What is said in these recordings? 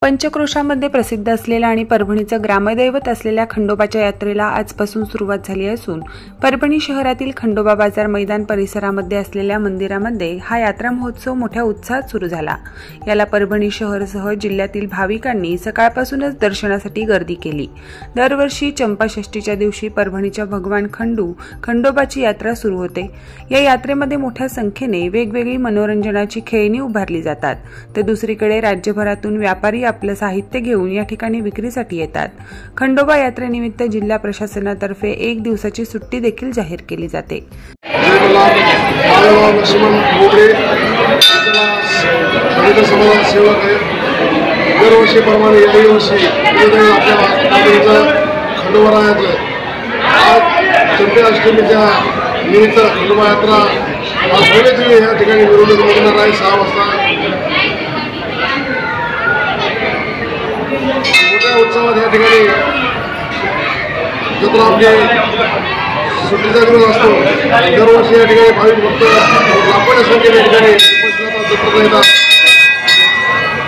पंचक्रोशामध्ये प्रसिद्ध असलेल्या आणि परभणीचं ग्रामदैवत असलेल्या खंडोबाच्या यात्रेला आजपासून सुरुवात झाली असून परभणी शहरातील खंडोबा बाजार मैदान परिसरामध्ये असलेल्या मंदिरामध्ये हा यात्रा महोत्सव मोठ्या उत्साहात सुरू झाला। याला परभणी शहरासह जिल्ह्यातील भाविकांनी सकाळपासूनच दर्शनासाठी गर्दी केली। दरवर्षी चंपाषष्ठीच्या दिवशी परभणीच्या भगवान खंडोबाची यात्रा सुरू होते। या यात्रेमध्ये मोठ्या संख्येने वेगवेगळी मनोरंजनाची खेळणी उभारली जातात, तर दुसरीकडे राज्यभरातून व्यापारी आपलं साहित्य घेऊन या ठिकाणी विक्रीसाठी येतात। खंडोबा यात्रेनिमित्त जिल्हा प्रशासनातर्फे 1 दिवसाची सुट्टी देखील जाहीर केली जाते। दरवर्षीप्रमाणे याही वर्षी चंपाष्टमीच्या निमित्त खंडोबा यात्रा या ठिकाणी मिरवणूक निघणार आहे। 6 वाजता मोठ्या उत्सवात या ठिकाणी जत्रा आपली सुट्टीचा दिवस असतो। दरवर्षी या ठिकाणी भाविक भक्त लाखोच्या संख्येने या ठिकाणी जत्रेला येतात।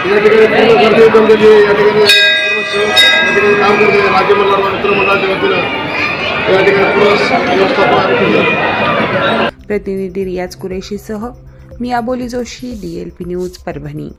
या ठिकाणी पूर्ण गर्दी बनलेली आहे। या ठिकाणी काम करते राज्यमंडळ मित्रमंडळाच्या वतीनं या ठिकाणी पूर्ण व्यवस्थापन केलं। प्रतिनिधी रियाज कुरेशीसह मी आबोली जोशी, DLP न्यूज परभणी।